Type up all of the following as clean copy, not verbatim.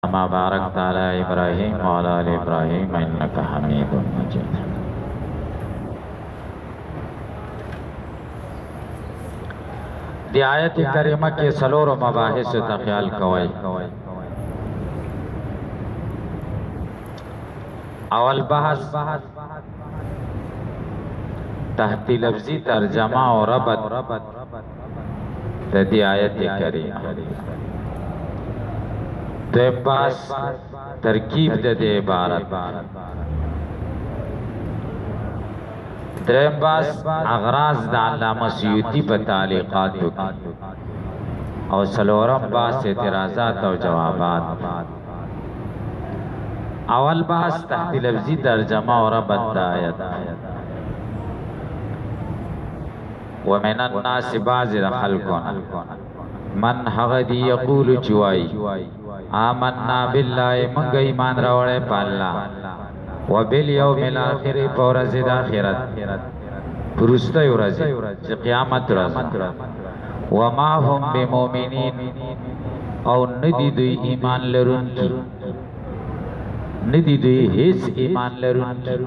كما باركت على إبراهيم وعلى آل إبراهيم إنك حميد مجيد. دی آیت کریمہ کے سلور مباحث تا خیال کوئی. اول بحث تحت لفظی ترجمہ و ربط دی آیت کریمہ. دویم بحث ترکیب دی عبارت. دریم بحث اغراض دا علامہ سیوطی پر تعلیقاتو کی. اور سلورم بحث اعتراضات و جوابات. اول بحث تحت لفظی ترجمہ و ربط دا آیت. ومن الناس بعض خلقنا من حغدی یقول چوائی آمنا باللہ منگا ایمان روڑے پاللہ وبالیوم الاخر پورز داخرت پرسته ورځي چې قیامت ورځ وما هم بمؤمنین او ندی دوی ایمان لرونکي ندی دوی هیڅ ایمان لرونکي.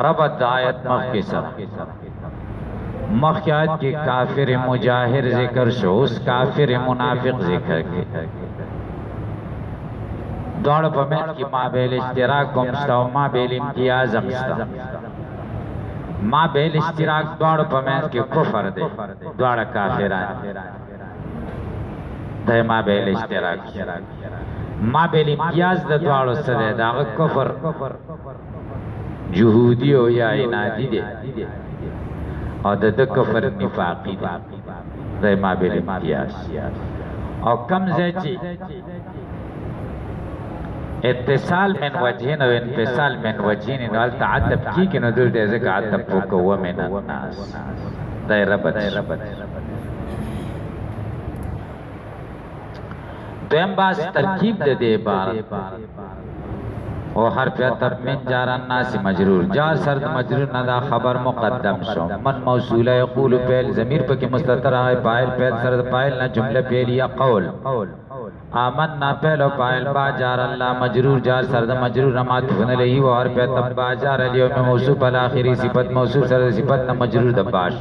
ربط آیت مخی سر مخی آیت کی کافر مجاہر ذکر شو اس کافر منافق ذکر کی. دوڑ پمیت کی ما بیل اشتراک کمستا و ما بیل امتیاز امستا. ما بیل اشتراک دوڑ پمیت کی کفر دے دوڑ کافران دے ما بیل اشتراک. ما بیل امتیاز دے دوڑ سدے دا کفر جہودی ہو یا انادی دے اور دا کفر نفاقی دے دے ما بیل امتیاز. اور کم زیچی اتصال من وجهين و انفصال من وجهين انو هل تعدب کی کنو دل دے ذکر عدب پوکو ومن الناس دائی ربط. دویم باس ترکیب دے دے عبارت و حرف عطف من جار الناس مجرور جار سرد مجرور ندا خبر مقدم شو من موصولہ یقول پیل ضمیر پا کی مستطر آئے پائل پیل سرد پائل نا جملہ پیل یا قول آمنا پہلو پائل با جار اللہ مجرور جار سرد مجرور نماتفن لہی و حرف عطف با جار اليوم موصوف الاخری صفت موصوف سرد صفت نا مجرور دباش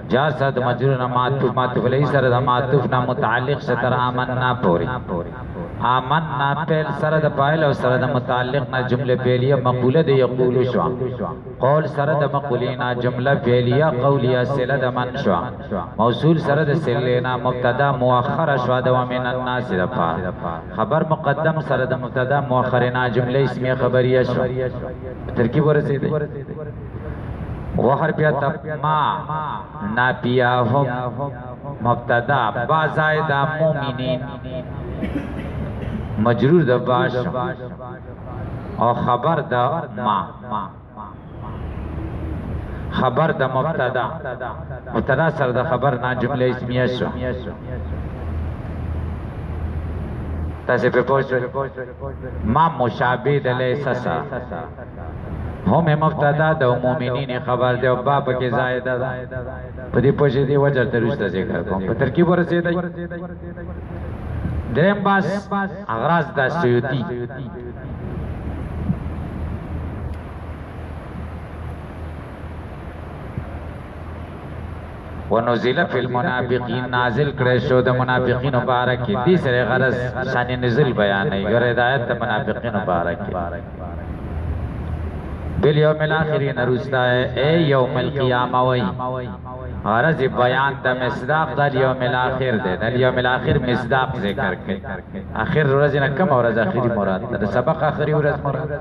جار سرد مجرور نماتف لہی سرد ماتف نا متعلق ستر آمنا پوری. آمنا پہل سرد پائل و سرد متعلق نا جملہ پیلیہ مقولہ دے یقول شوا قول سرد مقولینا جملہ پیلیہ قولیہ سلد من شوا موصول سرد سلینا مبتدا مؤخر شوا دوا من الناس دپا خبر مقدم سرد مبتدا مؤخرنا جملہ اسمی خبریہ شوا. ترکیب ورسی دے وحر پیتا ما ناپیاہم مبتدا با زائدہ مومنین مجرور دا باش اور خبر دا ما خبر دا مبتدا مبتدا سر دا خبر نا جملہ اسمیہ شو تاسے پہ پوچھ ما مشابه دا لیسا سا ہم مبتدا دا مومنین خبر دے و باب کے زائدہ دا پدی پوچھ دی وجہ تروشتا ذکر کون ترکیب ورسی دا. دریم باس اغراض دا سیوطی ونزل فی المنافقین نازل کرے شو دا منافقین مبارکی. تیسرے غرض شان نزل بیان ہے اور ہدایت دا منافقین مبارکی. بالیوم الاخرین روستا ہے اے یوم القیامہ وی غرض بیان دا مصداق دا لیوم الاخر دے. دا لیوم الاخر مصداق ذکر کے آخر رزینا کم ورز آخری مراد دا سبق آخری ورز مراد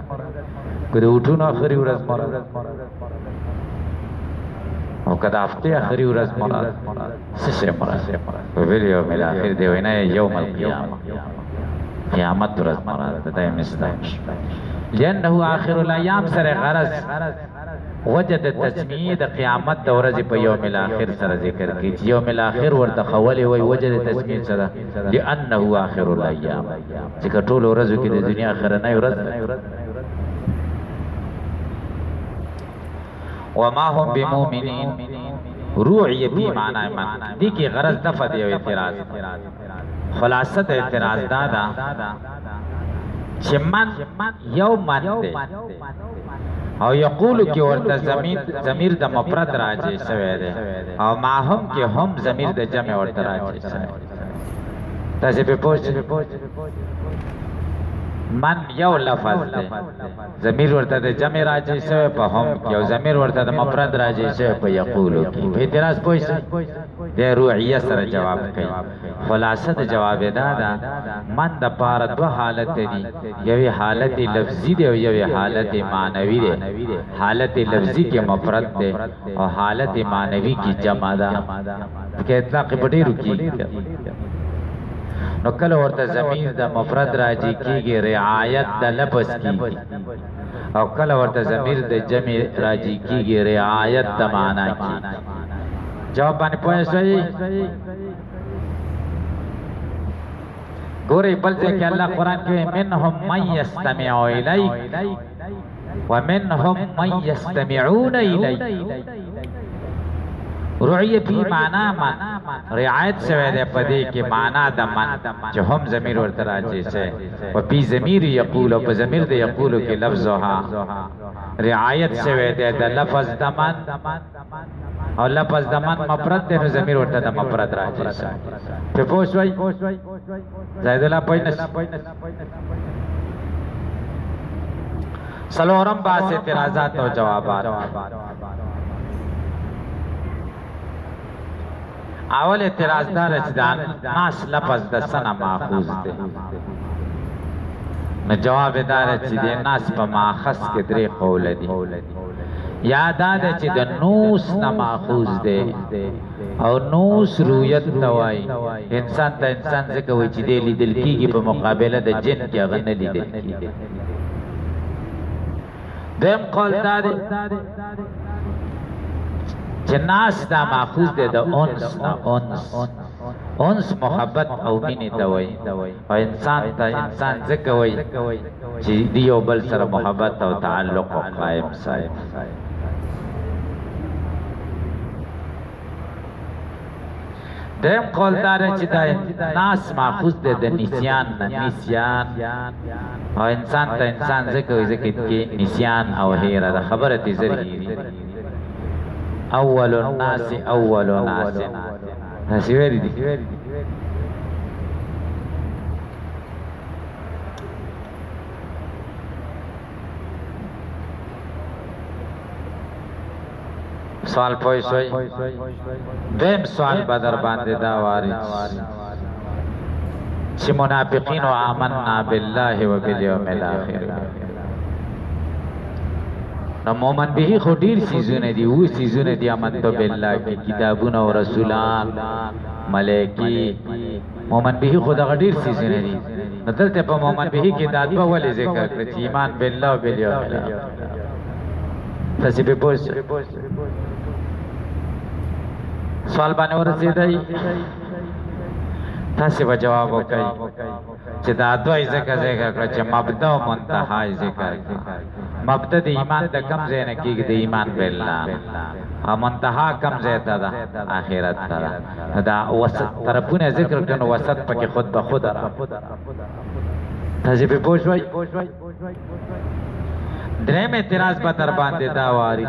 کده اٹھون آخری ورز مراد او کده ہفتے آخری ورز مراد سشے مراد بالیوم الاخر دے وینا یوم القیامہ قیامت ورز مراد دا مصداق لأنه آخر الایام سر غرض وجد تسمیه دا قیامت دا ورزی پا یوم الاخر سر ذکر کی. یوم الاخر ورد خولی وی وجد تسمیه سر لأنه آخر الایام ذکر طول ورزو کی دا دنیا آخر نای ورز. وما هم بمؤمنین روعی بی معنی من دی کی غرض دفع دیو اعتراض خلاصه اعتراض دادا چې من یو من دی او یقولو کې ورته ضمیر د مفرد راځي شوی دی او ما هم کې هم ضمیر د جمع ورته راځي شوی تاسو په پوښتنه من یو لفظ دی ضمیر ورته د جمع راځي شوی په هم کې او ضمیر ورته د مفرد راځي شوی په یقولو کې په اعتراض پوښتنه د روعیه سره جواب کوي خلاصه د جواب دادا من د پاره دو حالت دي یوې حالت لفظي دی او یوې حالت معنوي دی حالت لفظي کې مفرد دی او حالت معنوي کې جمع ده کې اطلاق په ډیرو کې نو کله ورته ضمیر د مفرد راځي کېږي رعایت د لفظ کېږي او کله ورته ضمیر د جمع راځي کېږي رعایت د معنا کېږي جواب باندې پوه شئ ګورې بل ځای کې الله قرآن کې منهم من یستمع الیک ومنهم من یستمعون الیک رعیه فی معنا من رعایت شوی دی په دې کې معنا د من چې هم ضمیر ورته راځي سه او فی ضمیر یقول او په ضمیر د یقول کې لفظها رعایت شوی دی د لفظ د من او لفظ د من مفرد دی نو ضمیر ورته د مفرد راځي سه په پوښوي زائد الله پوینس سلورم باس اعتراضات او جوابات اول اعتراض دار چې ناس لفظ د سنا ماخوذ دی نو جواب دار چې د ناس په ماخذ کې درې قول دي یاد ده چې د نوس نه ماخوذ دی او نوس رویت توای انسان ته انسان څه کوي چې دی لیدل کیږي په مقابله د جن کې هغه نه لیدل کیږي دیم قول دار جناس دا ماخوذ دی د انس نه انس محبت او مینې ته وایي او انسان ته انسان ځکه وایي چې د یو بل سره محبت او تعلق قائم ساتي دیم قول دار چې دا ناس ماخوذ دی د نسیان نه نسیان او انسان ته انسان ځکه وایي ځکه کې نسیان او هیره د خبره دې زرهیری اول الناس ناسی ویری دی سوال پوئی سوئی دیم سوال بدر باندې دا وارد چې منافقین و آمنا بالله و بالیوم الاخر نو مومن به خو ډیر سیزونه دي او سیزونه دي امنت بالله کې کتابونه او رسولان ملائکی مومن به خو دا ډیر سیزونه دي نو دلته په مومن به کې دا په ولې ذکر کړ چې ایمان بالله او بالیوم الاخر تاسو به پوښ سوال باندې ورسېدای تاسو به جواب وکړئ چې دا دوی ذکر کړ چې مبدا او منتها ذکر مبدا د ایمان د کم ځای نه کېږي د ایمان بالله او منتها کم ځای ته ده آخرت ته دا وسط طرفونه ذکر کړو وسط پکې خود به خود را تاسو به پوښوي درېم اعتراض به در باندې دا وارد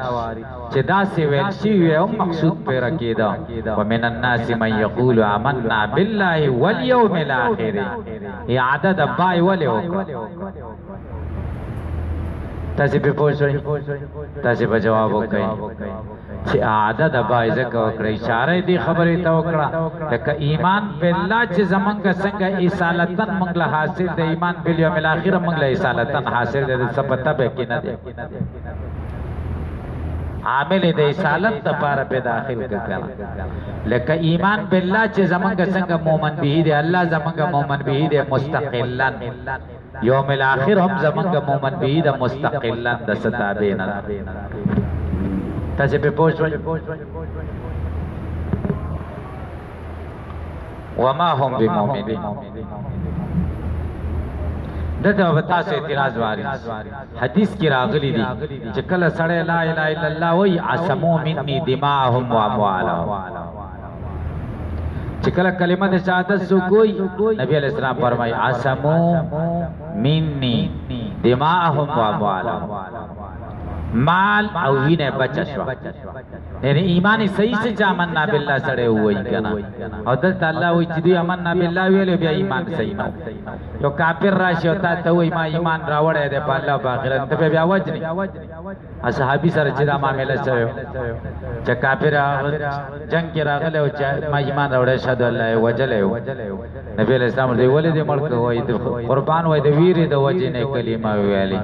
چې دا سی ویل شي او مقصود پیرا کېدا ومن الناس من يقول آمنا بالله واليوم الاخر اعاده د بای ولې وکړه تاسو به پوښتنه تاسو به جواب وکړئ چې اعاده د بای ځکه وکړه اشاره دې خبرې ته وکړه چې ایمان بالله چې زمونږ څنګه اصالتن موږ له حاصل د ایمان بالیوم الاخر موږ له اصالتن حاصل د سپته به کې نه دی عامل د اصالت لپاره په داخل کړه لکه ایمان بالله چې زمونږ څنګه مؤمن به دی الله زمونږ مؤمن به دی مستقلا یوم الاخر هم زمونږ مؤمن به دی مستقلا د ستابین تاسو په پوښتنه وما هم بمؤمنین دته په تاسو اعتراض واري حدیث کې راغلي دي چې کله سړی لا اله الا الله وای عصمو مني دماءهم و اموالهم چکل کلمہ دے شہادت سو کوئی نبی علیہ السلام فرمائی عصمو منی دماءہم و اموالہم مال او وینه بچا شو یعنی ایمانی صحیح سے چا امنا باللہ سڑے ہوئی کنا او دلتا اللہ ہوئی چی دوی امنا باللہ ویلے بیا ایمان صحیح نو یو کافر راشی ہوتا تا ہوئی ما ایمان راوڑے دے پا اللہ باخرت تا پہ بیا وجنی اصحابی سر چیدہ معاملہ سوئے چا کافر جنگ کی راغلے ہو چا ما ایمان راوڑے شہدو اللہ وجلے ہو نبی علیہ السلام دے ولی دے ملک ہوئی قربان ہوئی دے ویری دے وجنے کلمہ ویلی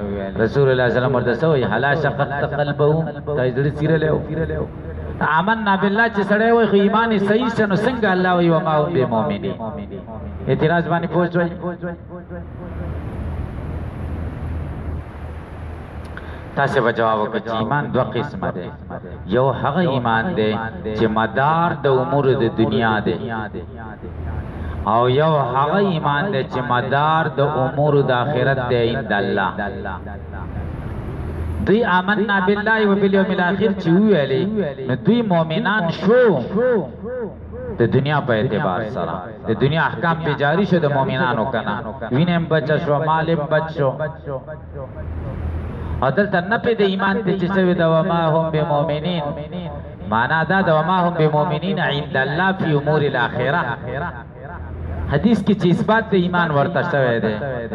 رسول اللہ صلی اللہ علیہ وسلم ہوئی حلا شقت قلبہم تا ازدڑی سیرے لے ہو آمنا باللہ چی سڑے ہوئی خو ایمانی صحیح سے نو سنگ اللہ ہوئی وما ہم بے مومنی اعتراض بانی پوچھ ہوئی تاسے بجوابو کچھ ایمان دو قسم دے یو حق ایمان دے چی مدار دا امور دا دنیا دے او یو حق ایمان دے چی مدار دا امور دا آخرت دے اند اللہ دوی آمنا باللہ و بالیوم الاخر چی ہوئی علی دوی مومنان شو دا دنیا پہ اعتبار سرا دا دنیا احکام پہ جاری شو دا مومنانو کنا وینم بچا شو مالم بچ شو اور دلتا نپی دا ایمان تے چسوی دا وما هم بمومنین مانا دا دا وما هم بمومنین عند اللہ فی امور الاخرہ حدیث کی چیز بات دے ایمان ورطا شوئے دے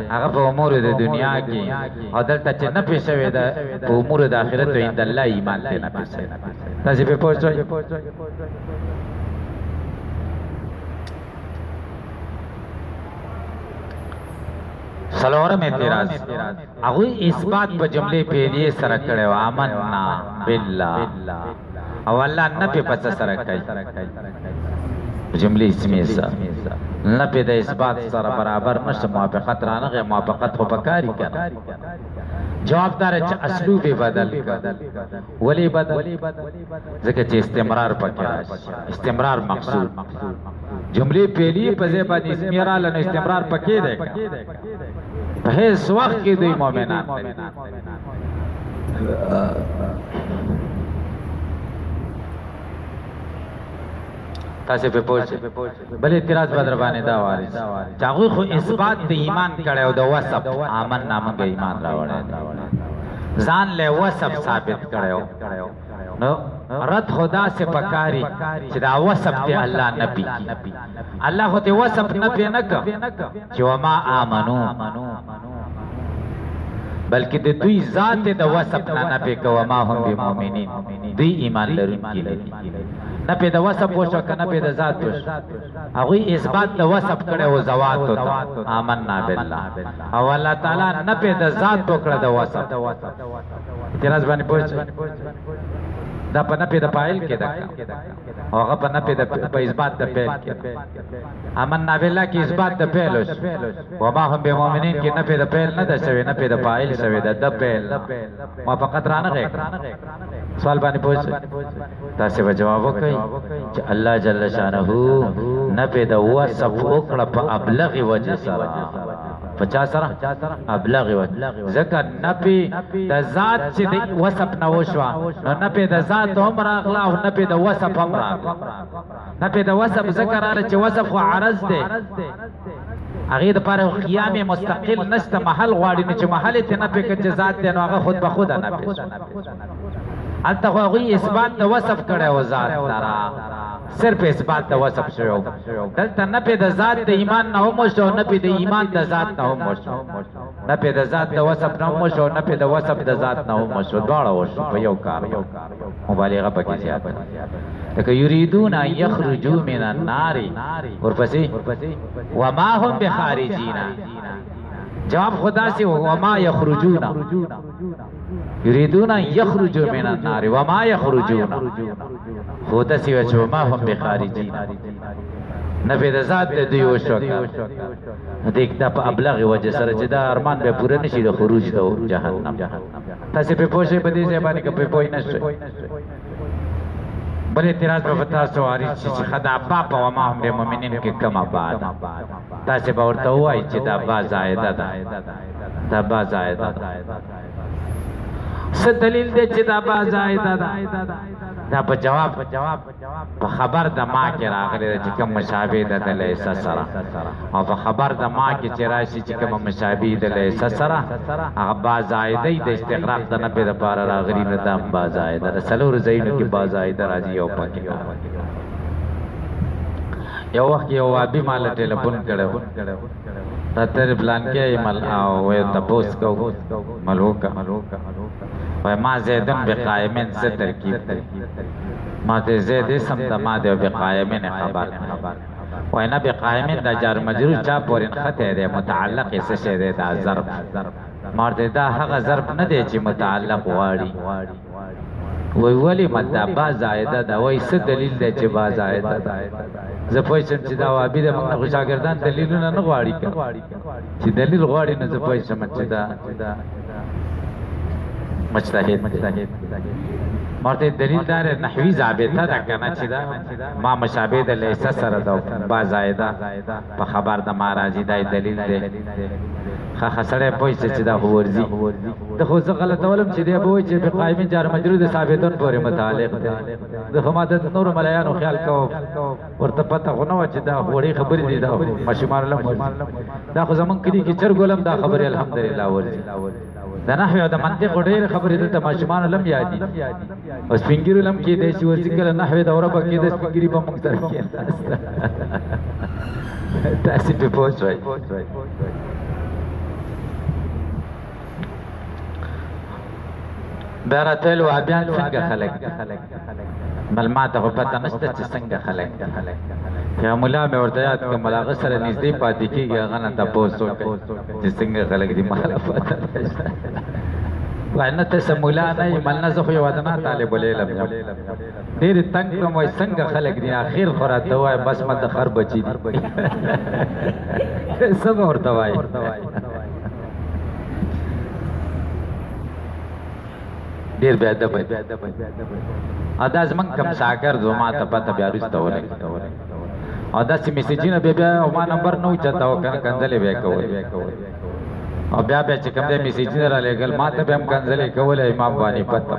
اگر پا امور دے دنیا کی اور دلتا چی نپی شوئے دے پا امور دے آخرت تو عند اللہ ایمان دے نپی شوئے تاسی پہ پوچھوئی سلورم اعتراض اگوی اس بات پا جملے پیلیے سرکڑے و آمنا باللہ او اللہ نپی پس سرکڑے جملی اسمی سا نپی دا اس بات سر برابر نشت موافقت رانغی موافقت خو پکاری کنا جواب دار اسلوب بدل ولی بدل ذکر چی استمرار پکراش استمرار مقصود جملی پیلی پزے بعد اسمی را لنو استمرار پکی دے بحیث وقت کی دوی مومنان تاسے پہ پوچھے بلے اعتراض بدربانی دا وارث چاہوئی خو اثبات دے ایمان کڑے ہو دا وصف آمن نامنگا ایمان راوڑے زان لے وصف ثابت کڑے ہو رد خدا سے پکاری چی دا وصف دے اللہ نبی کی اللہ خود وصف نبی نکا چی وما آمنو بلکہ دے دوی ذات دا وصف نبی کا وما ہم بمومنین دوی ایمان لرن کی لگی نپی دا وصف پوشو کا نپی دا ذات پوشو اگوی اثبات دا وصف کڑے ہو زوات ہوتا آمنا باللہ او اللہ تعالیٰ نپی دا ذات پکڑا دا وصف اعتراض بانی پوشو دا پا نپی دا پائل کے دکا او اگا پا نپی دا پا اثبات دا پیل کے آمنا باللہ کی اثبات دا پیلوش وما ہم بمومنین کی نپی دا پیل ندا شوی نپی دا پائل شوی دا پیل موافقت رانا غیق سوال بانی پوچھو تاسے با جوابو کئی اللہ جل شانہو نپی دا وصف اکڑا پا ابلغ وجہ سرا پچا سرا ابلغ وجہ ذکر نپی دا ذات چی دا وصف نوشوا نپی دا ذات ہم راغلا نپی دا وصف ہم راغلا نپی دا وصف ذکر آرہ چی وصف و عرض دے اغید پر قیام مستقل نشتا محل غواری نچی محل تی نپی کچی ذات دے نو اغا خود بخودا نپی حتی خوی اثبات دا وصف کڑے ہو ذات تارا صرف اثبات دا وصف شو دلتا نپی دا ذات دا ایمان نہ ہو مشو نپی دا ایمان دا ذات نہ ہو مشو نپی دا ذات دا وصف نہ ہو مشو نپی دا وصف دا ذات نہ ہو مشو دوڑا ہوشو پیو کار مبالغہ پکی زیادہ لیکن یریدون ان یخرجو من النار اور پسی وما هم بخارجین جواب خدا سے وما یخرجون یریدون ان یخرجو من النار وما یخرجون خدا سی وچ وما هم بخارجین نفی دا ذات دے دیو شوکا دیکھ دا پا ابلغ وجہ سر جدا ارمان بے پورا نشی دا خروج دا جہنم تاسی پہ پوشے بدی زیبانی کا پہ پوئی نشے بلے اعتراض پہ بتا سواری چیچی خدا باپا وما ہم بے مومنین کے کم آباد تاسی باورتا ہوا چی دا با زائدہ دا با زائدہ ست دلیل دے چی دا با زائدہ دا په جواب په خبر د ما کې راغلی چې کوم مشابه ده د لیسه سره او په خبر د ما کې چې راشي چې کوم مشابه د لیسه سره هغه با زائده د استغراق د نه په لپاره راغلی نه د با زائده د سلور زینو کې با زائده راځي او پکې یو وخت یو وابي مال ټلیفون کړو تر پلان کې مل او وې تاسو کو ملوکا وای ما زیدن بقائمن سے ترکیب ما ته زید اسم د ما د بقائمن خبر وای نه بقائمن د جار مجرور چا پورین خطه ده متعلق څه شه ده د ظرف مرته دا هغه ظرف نه دی چې متعلق واړي وای ولی مدا با زائده دا وای څه دلیل دی چې با زائده ده زه پوښتنه چې دا وابي د موږ شاګردان دلیلونه نه غواړي چې دلیل غواړي نه زه پوښتنه چې دا مجتهد مرته دلیل دار نحوی ضابطه ده کنه چې دا ما مشابه د لیسه سره ده با زائده په خبر د ما راځي دا دلیل دی خسړې پوښتنه چې دا ورزي د خو څه غلط ولم چې دی به وي چې په قائم جار مجرور د ثابتون پورې متعلق دی د همات نور ملایانو خیال کو ورته پته غو نه چې دا وړي خبرې دي دا مشمار لم دا خو زمون کړي کې چرګولم دا خبرې الحمدلله ورزي د نحوی او د منطق ډېر خبرې د ماشومان لم یادي او سپینګیرو لم کې د شي ورځ کله نحوی د اوره کې د سپینګیری په موږ سره کې تاسو په پوښتنه بیراتل وابیان څنګه خلق ملمات خو پته نشته چې څنګه خلق یا مولا مې ورته یاد کوم ملاغه سره نږدې پاتې کیږي هغه نه تاسو چې څنګه خلق دي مال پته وانه ته مولا نه ملنه زه خو یو ادنا طالب العلم یم ډېر تنگ کوم وای څنګه خلق دي اخر خوراته وای بس مد خر بچی دي سم ورته وای ډیر بیا ادب ادا زمون کم شاګرد و ما ته پته بیا رسته ولګ ادا چې میسیجونه بیا ما نمبر نو چتا وکړ کنځلې به کول او بیا چې کوم دې میسیجونه را لګل ما ته به هم کنځلې کول امام باندې پته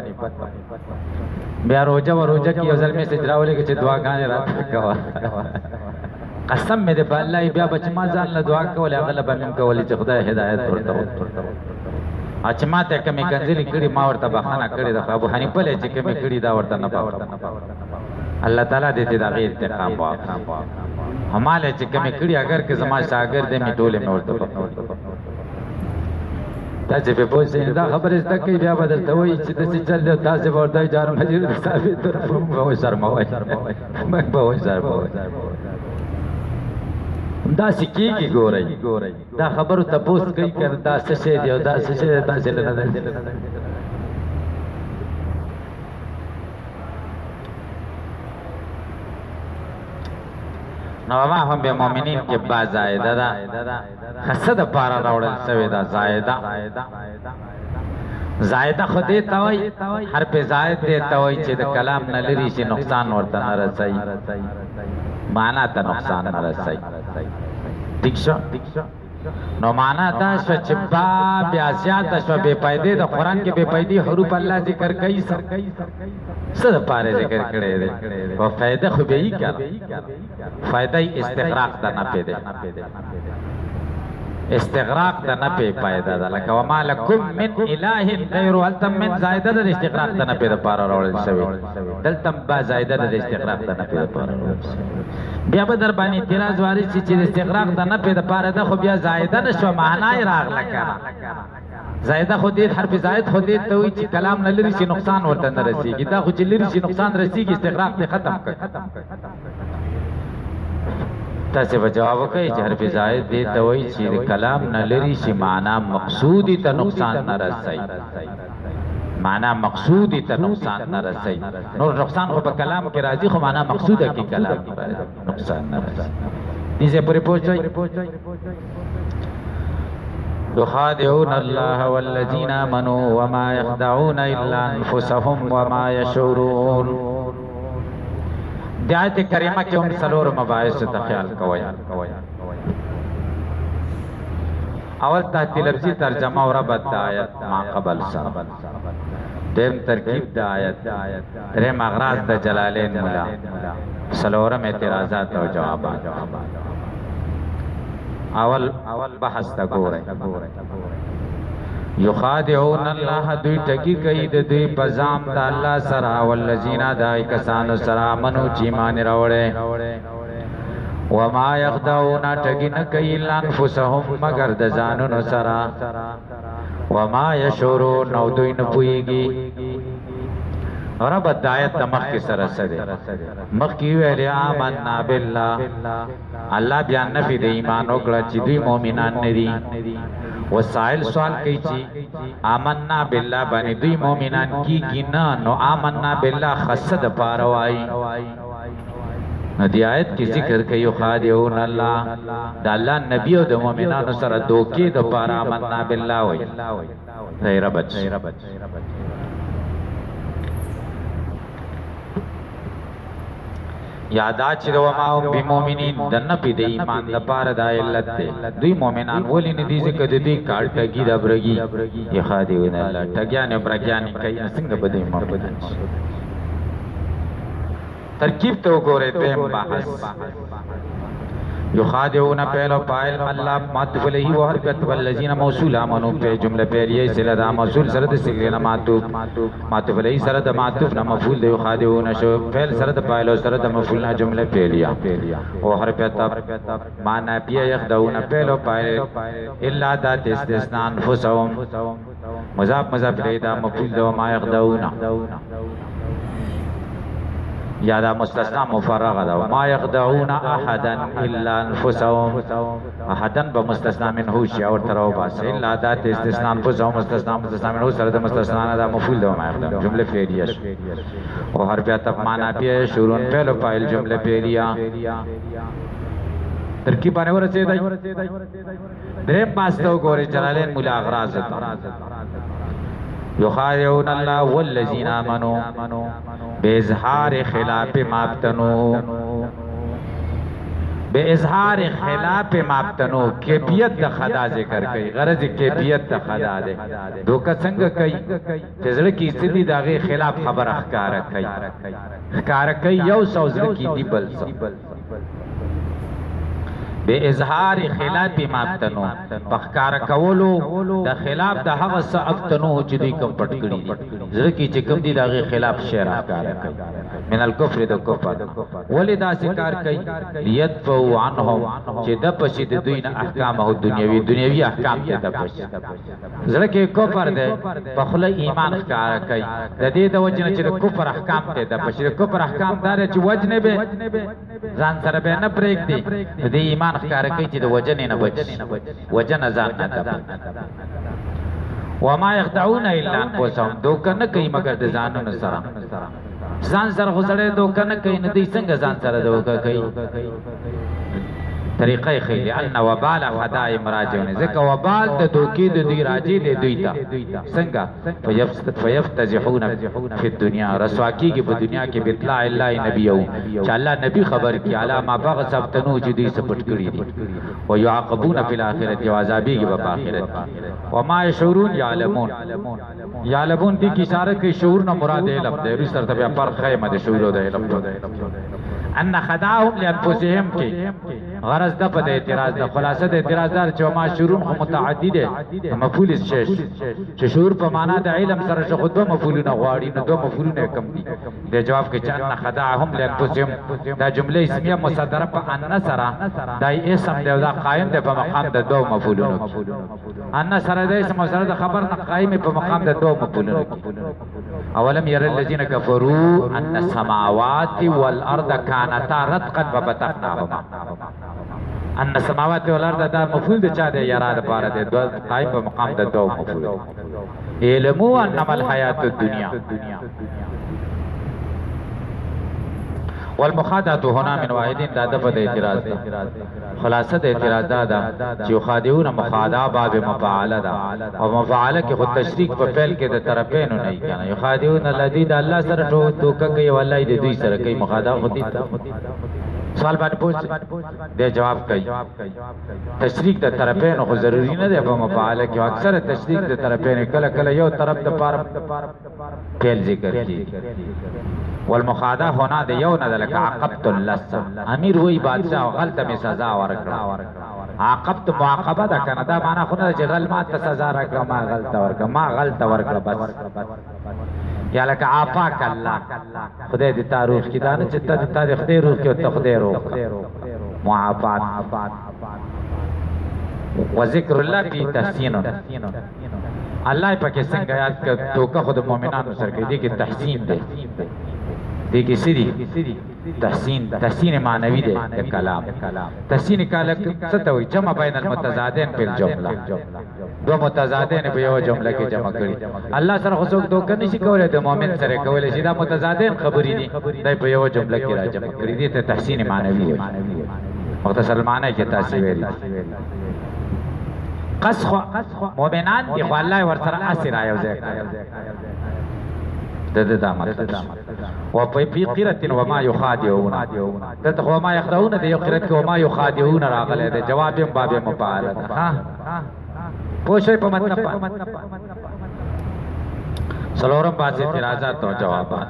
بیا روزه کې یو ځل میسیج راولې چې دعاګانې راته کوا قسم مې دې په الله بیا بچ ما ځان له دعا کول غلبه مې کول چې خدای هدایت ورته اچ ما ته کومې کنځلې کړي ما ورته بخانه کړي د ابو حنیفه له چې کومې کړي دا ورته نه پاوه الله تعالی دې دې دغه انتقام واخلي هماله چې کومې کړي اگر که زما شاګرد دې می ټوله مې ورته دا چې په پوښتنه دا خبره زده کوي بیا بدلته وایي چې د څه چل دی تاسو ورته جار مجرد ثابت تر په شرموي مګ به شرموي دا سکیږي ګورئ دا خبرو تپوس کوي کنه دا څه شی دی او دا څه شی تاسو له نه نو ما هم به مؤمنین کې با زائده دا حسد پارا راوړل شوی دا زائده خو دې ته وایي حرف زائد دې ته وایي چې د کلام نه لري شي نقصان ورته نه رسي معنا ته نقصان نه رسي ٹھیک شو نو معنا دا شو چې با بیا زیات شو بے پایدې د قران کې بے پایدې حروف الله ذکر کوي څه د پاره ذکر کړي دي او فائدہ خو به یې کړه فائدہ استغراق ته نه پیدا استغراق ته نه پیدا ده لکه وما لكم من اله غیر التم من زائده د استغراق ته نه پیدا پاره راول شوی دلته با زائده د استغراق ته نه پیدا پاره بیا به در باندې اعتراض وارد شي چې استغراق ته نه پیدا پاره ده خو بیا زائده نشو معنا یې راغله کنه زائده خو دې حرف زائد خو دې ته وي چې کلام نه لري شي نقصان ورته نه رسیږي دا خو چې لري شي نقصان رسیږي استغراق ته ختم کړ تاسو به جواب کوي چې حرف زائد دې ته وایي چې کلام نه لري شي معنا مقصودی ته نقصان نه رسي معنا مقصودی ته نقصان نه رسي نور نقصان خو په کلام کې راځي خو معنا مقصوده کې کلام نقصان نه رسي دې څه پرې پوښتنه يخادعون الله والذين آمنوا وما يخدعون إلا أنفسهم وما يشعرون آیت کریمه کې هم څلور مباحث ته خیال کوئ اول تحت لفظي ترجمه او ربط د آیت ما قبل سره دیم ترکیب دا آیت درم اغراض دا جلالین مولا سلورم اعتراضات و جوابات اول بحث تا گورے یخادعون اللہ دوی ٹکی کئی دوی پزام دا اللہ سرا والذین دائی کسانو سرا منو چیمان روڑے وما یخدعون ٹکی نکی لانفسهم مگر دزانو سرا وما یشورون نو دوی نپوئیگی رب دایت مخ کی سر سدے مخ کی ویلی آمنا باللہ اللہ بیان نفی دے ایمان اکڑا چی دوی مومنان ندی وسائل سوال کئی چی آمنا باللہ بانی دوی مومنان کی گنا نو آمنا باللہ خصد پاروائی نو دی آیت کی ذکر کئی خادعون اللہ دا اللہ نبی و دا مومنان سر دوکی دا پارا آمنا باللہ وی غیر بچ یادا چرو وما بی مومنین دن پی دی ایمان دا پار دا علت دے دوی مومنان ولی ندی ذکر دی کار ٹگی دا برگی یہ خادعون اللہ ٹگیانی برگیانی کئی نسنگ بدی مربدن ترکیب تو گورے دیم بحث یخادعون پہلو پائل اللہ معطف علیہ وحرکت والذین موصول آمنو پہ جملہ پہلیے سلدہ موصول سرد سکرین معطف علیہ سرد معطف نا مفعول دے یخادعون شو پہل سرد پائلو سرد مفعول نا جملہ پہلیا وحرکت معنی پیا یخدعون پہلو پائل اللہ دات استثناء انفسهم مضاف علیہ دا مفعول دے وما یخدعون یا دا مستثنى مفرغ دا وما يخدعون احدا الا انفسهم احدا بمستثنى منه شيء اور ترو باس الا ذات استثناء انفسهم مستثنى منه سرد مستثنى دا مفعول دا وما يخدعون جملہ فعلیہ اور حرف عطف معنی پہ شورون پہلو فاعل جملہ فعلیہ ترکیب آنے ورسے دائی دریم پاستو گورے جلالین مولا اغراض یخادعون اللہ والذین آمنوا بے اظہار خلاف مابتنو بے اظہار خلاف مابتنو کیفیت دا خدا ذکر کئی غرض کیفیت دا خدا دے دوکہ سنگ کئی تزر کی استدی دا غی خلاف خبر اخکار کئی یو سوزر کی دی بل سو بے اظہار خلاف مابتنو پخکار کولو دا خلاف دا حغص افتنو ہو چی دوی کم پٹ کری دی زرکی چی کم دی دا غی خلاف شیر احکار کئی من الکفر دا کفر ولی دا سکار کئی لیدفعو عنہم چی دا پشی دا دوی احکام ہو دنیاوی احکام تی دا پشی زرکی کفر دے پخل ایمان احکار کئی دا دی دا وجن چی دا کفر احکام تی دا پشی دا کفر احکام دارے چی وجن بے زان سر بے نپریک دی دی ایمان اخکار کئی چی دا وجن نبچ وجن ازان نتبا وما یخدعون الا انفسهم دوکا نکی مگر دا زانو نسرا زان سر خسرے دوکا نکی ندی سنگ زان سر دوکا کئی طریقہ خیلی ان وبال خدای مراجعون ذکر وبال دا دوکی دا دی راجی دے دویتا سنگا فیفتزحون فی الدنیا رسواکی کی دنیا کی بطلاع اللہ نبیو چا اللہ نبی خبر کی علا ما باغ سبتنو جدی سپٹ کری دی ویعاقبون فی الاخرت وعذابی کی بابا آخرت وما یشعرون یعلمون دی کی سارت کی شعور نا مراد علم دے رس ترتبیہ پر خیمہ دے شعور دے علم دے ان خداهم لانفسهم کی غرض دا پا دا اعتراض دا خلاصہ دا اعتراض دار چو ما شعورون خو متعدی دے مفعول اس شش چو شعور پا مانا دا علم سر شخو دو مفعولون غواری دو مفعولون کم دی دے جواب کے چا ان خداهم لانفسهم دا جملے اسمیہ مصدر پا ان سرا دا اسم دے دا قائم دے پا مقام دا دو مفعولون ان سرا دا اسم و سرا دا خبر نا قائم پا مقام دا دو مفعولون اولم یر اللذین کفروا ان السماوات والارض کانتا رتقا فبتقناهما ان السماوات والارض دا مفعول دا چا دے یراد پارا دے دو قائم پا مقام دا دو مفعول علمو انما الحیات الدنیا والمخادعت هنا من واحدین دا دفع دا اعتراض دا خلاصت اعتراض دا چیو خادعون مخادع باب مفعال دا اور مفعال کے خود تشریک پا پہل کے دا طرفینو نہیں کنا یو خادعون اللہ دی دا اللہ سر دوکا کئی واللہ دی دوی سر کئی مخادع خود دیتا سوال باندې پوښت دې جواب کوي تشریک د طرفین خو ضروری نه دی په مفاعله کې اکثر تشریک د طرفین کله کله یو طرف د پاره فعل ذکر کی والمخادع هنا د یو نه لکه عقبت اللص امیر وای بادشاہ غلطه می سزا ورکړه عاقبت معاقبه ده کنه دا معنا خو نه چې غل ما ته سزا راکړه ما غلطه ورکړه ما غلطه ورکړه بس یا لکه عافاک الله خدای دې تعارف کی دا نه چې ته خدای روح کې ته خدای روح معافات وذکر الله فی تحسین الله پاک څنګه یاد کړ توګه خود مؤمنانو سره کې دي کې تحسین ده دي کې سری تحسین معنوي ده د کلام تحسین کاله څه ته وي جمع بین المتضادین په جمله دو متضادین په یو جمله کې جمع کړي الله سره خو څوک دوکه نشي کولای د مؤمن سره کولای شي دا متضادین خبرې دي دای په یو جمله کې را جمع کړي دي ته تحسین معنوي وي مختصر معنی کې تاسو ویلي قصخ مؤمنان دي خو الله ورسره اسیر ایو ځای دا مطلب و فی قرة وما یخادعون دلته خو ما یخدعون دی یو قرت کې وما یخادعون راغله ده جواب باب مفاعله ها پوښي په مطلب سلورم باسي اعتراضات او جوابات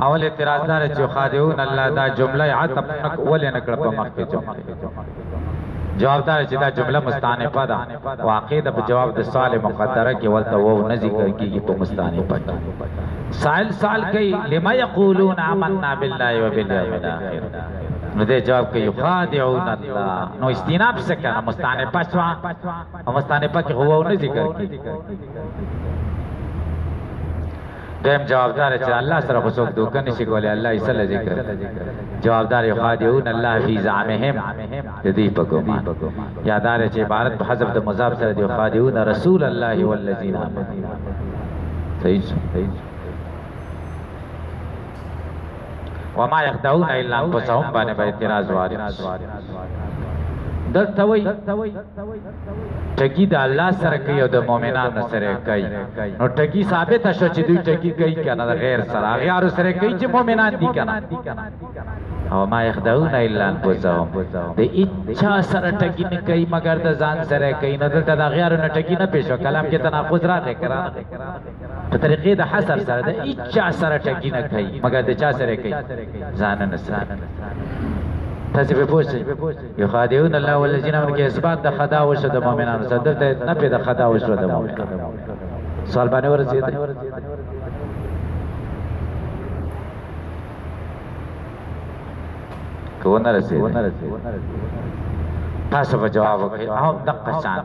اول اعتراض دار چې خادعون الله دا جمله عطف ول نه کړ په مخ کې جواب دار چې دا جمله مستانفه ده واقع د جواب د سوال مقدره کې ولته وو نه ذکر کیږي په مستانفه سائل کوي لما یقولون آمنا بالله وبالیوم الاخر نو دې جواب کوي خادعون الله نو استیناف څه کنه مستانفه شو او مستانفه کې وو نه ذکر کیږي دیم جوابدار چې الله سره خو څوک دوکه نشي کولای الله یې سره ذکر جوابدار یخادعون الله فی زعمهم د دې په ګمان یادار چې عبارت په حذف د مضاف سره دی یخادعون رسول الله والذین آمنوا صحیح وما يخدعون الا انفسهم باندې به اعتراض وارد دلته وای ټکی د الله سره کوي او د مؤمنانو سره کوي نو ټکی ثابت شو چې دوی ټکی کوي کنه د غیر سره غیر سره کوي چې مؤمنان دي کنه او ما يخدعون الا انفسهم د اچھا سره ټکی نه کوي مگر د ځان سره کوي نو دلته د غیر نه ټکی نه پېښو کلام کې تناقض راځي کرا په طریقې د حصر سره د اچھا سره ټکی نه کوي مگر د چا سره کوي ځان نه سره تاسو به پوښتنه یخادعون الله والذین آمنوا کې اثبات د خدا وشو د مؤمنانو سره دلته نه په د خدا وشو د مؤمنانو سوال باندې ورسېد کوونه رسېد تاسو به جواب وکړئ هم دقه شان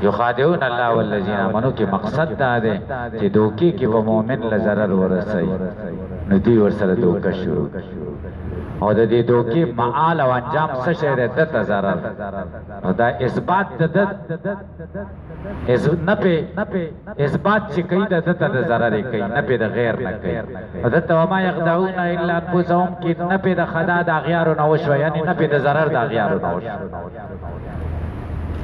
یخادعون الله والذین آمنوا کې مقصد دا دی چې دوکي کې به مؤمن له ضرر ورسوي نو دوی ورسره دوکه شروع او د دې دوکي معال او انجام څه شی دی د ضرر نو دا اثبات د اثبات چې کوي د ضرر کوي نه په د غیر نه کوي او د وما يخدعون الا انفسهم کې نه په د خدا د اغیار نه وشو یعنی نه په د ضرر د اغیار نه وشو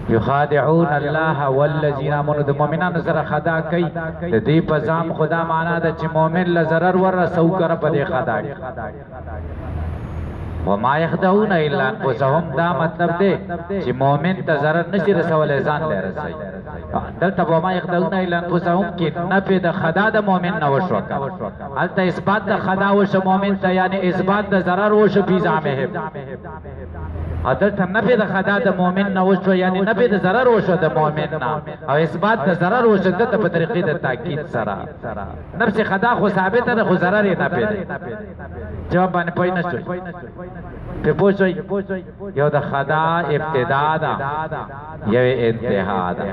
یخادعون الله والذین آمنوا د مؤمنانو سره خدا کوي د دې په ځام خدا معنا ده چې مؤمن له ضرر ورسو کړه په دې خدا وما يخدعون الا انفسهم دا مطلب دی چې مؤمن ته ضرر نشي رسولای ځان له رسي دلته وما يخدعون الا انفسهم کې نه په د خدا د مؤمن نه وشو هلته اثبات د خدا وشو مؤمن ته یعنی اثبات د ضرر وشو په ځامه عدالت نه په خدا د مؤمن نه وشو یعنی نه په ضرر وشو د مؤمن نه او اثبات د ضرر وشو د په طریقې د تاکید سره نفس خدا خو ثابت ده خو ضرر نه پیدا جواب باندې پوي نه شوی په پوښوي یو د خدا ابتدا ده یو انتها ده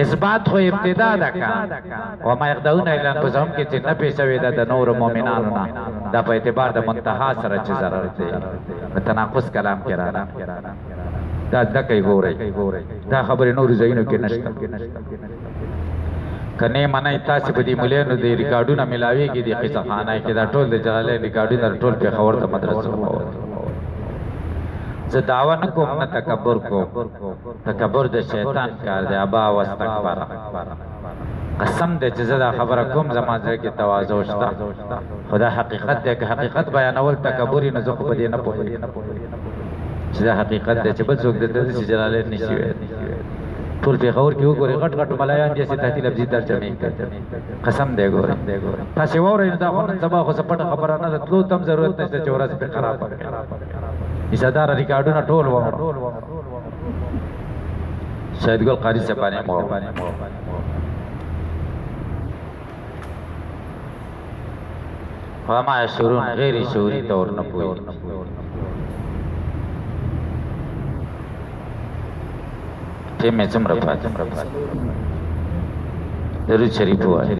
اثبات خو ابتدا ده کنه و ما يخدعون الا انفسهم کې چې نه پیښوي د نور مؤمنانو نه دا په اعتبار د منتها سره چې ضرر دی تناقض کلام کې راځي دا دکې ګوري دا خبره نور زینو کې نشته کنه منای تاسو په دې مولانو د ریکارډونو ملاويږي د قصه خانه کې دا ټول د جلاله ریکارډونه ټول په خبر ته مدرسو زه دعوا نه کوم نه تکبر کوم تکبر د شیطان کار دی ابا واستکبر قسم دې چې زه دا خبره کوم زما ځای کې تواضع شته خدا حقیقت دې که حقیقت بیانول تکبر نه زه خو په دې نه پوهېږم چې دا حقیقت دې چې بل څوک دې چې جلالین نشي ویل ټول پېښور کې وګورئ غټ غټ ملایان دي چې تحتي لفظي ترجمې کوي قسم دې ګورئ تاسې واورئ نو دا خو نن سبا خو څه پټه خبره نه ده تلو ته هم ضرورت نشته چې ورځ پرې خرابه کړي عیساداره ریکارډونه ټول واورئ شاید ګل قاري صاحب باندې مو وما يشعرون غیر شعوری طور نه پوهېږي ټیم یې څومره پاتې درود شریف ووایه